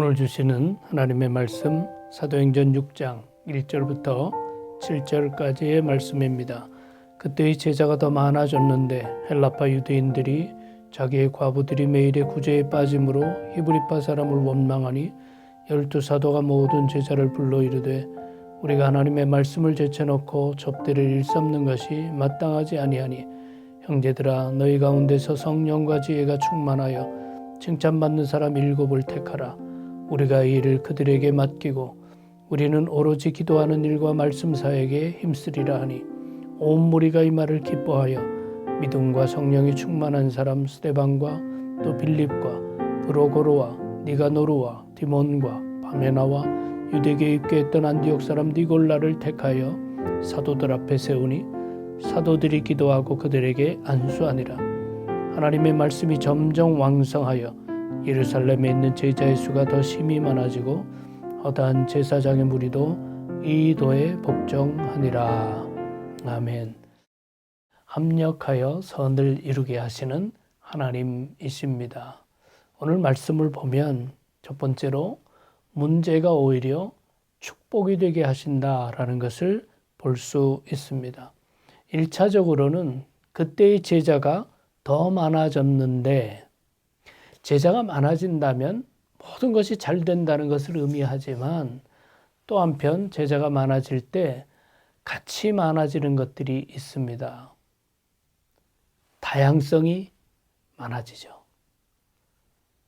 오늘 주시는 하나님의 말씀 사도행전 6장 1절부터 7절까지의 말씀입니다. 그때의 제자가 더 많아졌는데 헬라파 유대인들이 자기의 과부들이 매일의 구제에 빠짐으로 히브리파 사람을 원망하니 12사도가 모든 제자를 불러 이르되 우리가 하나님의 말씀을 제쳐놓고 접대를 일삼는 것이 마땅하지 아니하니 형제들아 너희 가운데서 성령과 지혜가 충만하여 칭찬받는 사람 7을 택하라. 우리가 이 일을 그들에게 맡기고 우리는 오로지 기도하는 일과 말씀 사역에 힘쓰리라 하니 온 무리가 이 말을 기뻐하여 믿음과 성령이 충만한 사람 스데반과 또 빌립과 브로고로와 니가노르와 디몬과 바메나와 유대교에 입교했던 안디옥 사람 니골라를 택하여 사도들 앞에 세우니 사도들이 기도하고 그들에게 안수하니라. 하나님의 말씀이 점점 왕성하여 예루살렘에 있는 제자의 수가 더 심히 많아지고 허다한 제사장의 무리도 이 도에 복종하니라. 아멘. 합력하여 선을 이루게 하시는 하나님이십니다. 오늘 말씀을 보면 첫 번째로 문제가 오히려 축복이 되게 하신다라는 것을 볼 수 있습니다. 1차적으로는 그때의 제자가 더 많아졌는데 제자가 많아진다면 모든 것이 잘 된다는 것을 의미하지만 또 한편 제자가 많아질 때 같이 많아지는 것들이 있습니다. 다양성이 많아지죠.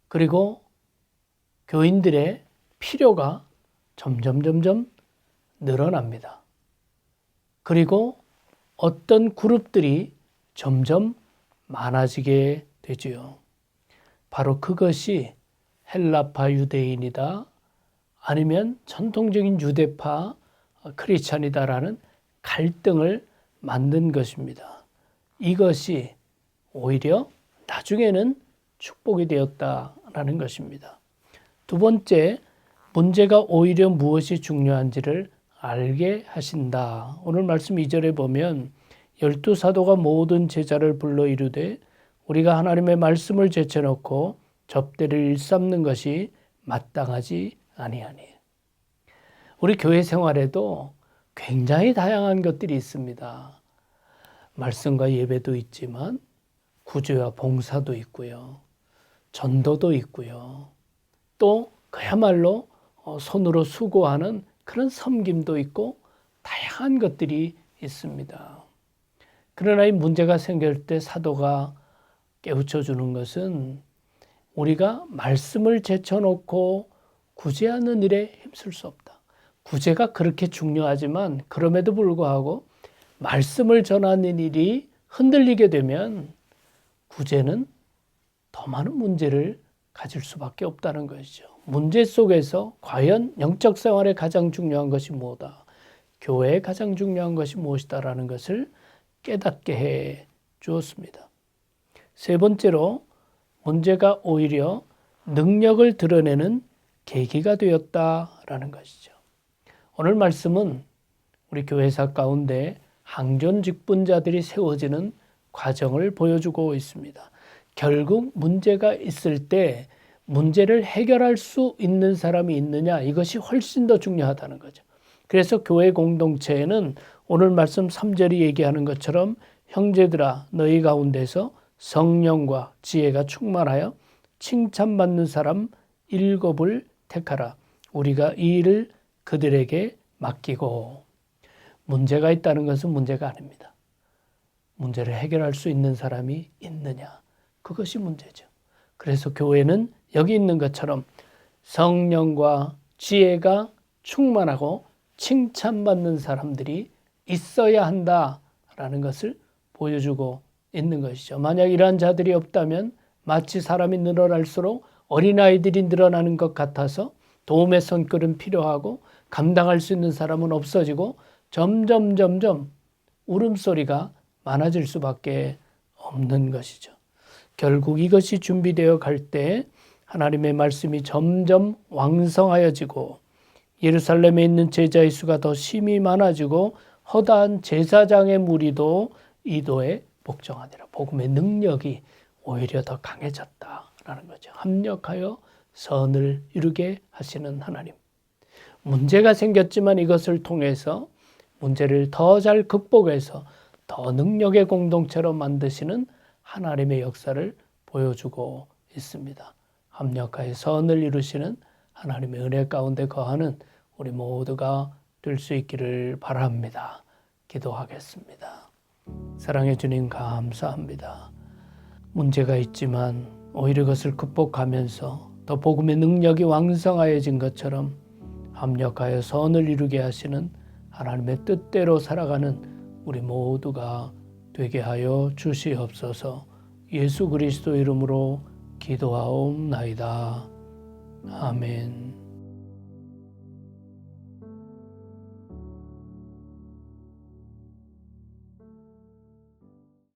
그리고 교인들의 필요가 점점 늘어납니다. 그리고 어떤 그룹들이 점점 많아지게 되지요. 바로 그것이 헬라파 유대인이다 아니면 전통적인 유대파 크리스찬이다라는 갈등을 만든 것입니다. 이것이 오히려 나중에는 축복이 되었다라는 것입니다. 두 번째, 문제가 오히려 무엇이 중요한지를 알게 하신다. 오늘 말씀 2절에 보면 12사도가 모든 제자를 불러 이르되 우리가 하나님의 말씀을 제쳐놓고 접대를 일삼는 것이 마땅하지 아니하니. 우리 교회 생활에도 굉장히 다양한 것들이 있습니다. 말씀과 예배도 있지만 구제와 봉사도 있고요. 전도도 있고요. 또 그야말로 손으로 수고하는 그런 섬김도 있고 다양한 것들이 있습니다. 그러나 이 문제가 생길 때 사도가 깨우쳐 주는 것은 우리가 말씀을 제쳐놓고 구제하는 일에 힘쓸 수 없다. 구제가 그렇게 중요하지만 그럼에도 불구하고 말씀을 전하는 일이 흔들리게 되면 구제는 더 많은 문제를 가질 수밖에 없다는 것이죠. 문제 속에서 과연 영적 생활에 가장 중요한 것이 뭐다? 교회에 가장 중요한 것이 무엇이다라는 것을 깨닫게 해 주었습니다. 세 번째로 문제가 오히려 능력을 드러내는 계기가 되었다라는 것이죠. 오늘 말씀은 우리 교회사 가운데 항존 직분자들이 세워지는 과정을 보여주고 있습니다. 결국 문제가 있을 때 문제를 해결할 수 있는 사람이 있느냐, 이것이 훨씬 더 중요하다는 거죠. 그래서 교회 공동체에는 오늘 말씀 3절이 얘기하는 것처럼 형제들아 너희 가운데서 성령과 지혜가 충만하여 칭찬받는 사람 7을 택하라. 우리가 이 일을 그들에게 맡기고. 문제가 있다는 것은 문제가 아닙니다. 문제를 해결할 수 있는 사람이 있느냐, 그것이 문제죠. 그래서 교회는 여기 있는 것처럼 성령과 지혜가 충만하고 칭찬받는 사람들이 있어야 한다라는 것을 보여주고 있는 것이죠. 만약 이러한 자들이 없다면 마치 사람이 늘어날수록 어린아이들이 늘어나는 것 같아서 도움의 손길은 필요하고 감당할 수 있는 사람은 없어지고 점점 울음소리가 많아질 수밖에 없는 것이죠. 결국 이것이 준비되어 갈 때 하나님의 말씀이 점점 왕성하여지고 예루살렘에 있는 제자의 수가 더 심히 많아지고 허다한 제사장의 무리도 이도에 복종하니라. 복음의 능력이 오히려 더 강해졌다라는 거죠. 합력하여 선을 이루게 하시는 하나님. 문제가 생겼지만 이것을 통해서 문제를 더 잘 극복해서 더 능력의 공동체로 만드시는 하나님의 역사를 보여주고 있습니다. 합력하여 선을 이루시는 하나님의 은혜 가운데 거하는 우리 모두가 될 수 있기를 바랍니다. 기도하겠습니다. 사랑해 주님 감사합니다. 문제가 있지만 오히려 그것을 극복하면서 더 복음의 능력이 왕성하여진 것처럼 합력하여 선을 이루게 하시는 하나님의 뜻대로 살아가는 우리 모두가 되게 하여 주시옵소서. 예수 그리스도 이름으로 기도하옵나이다. 아멘.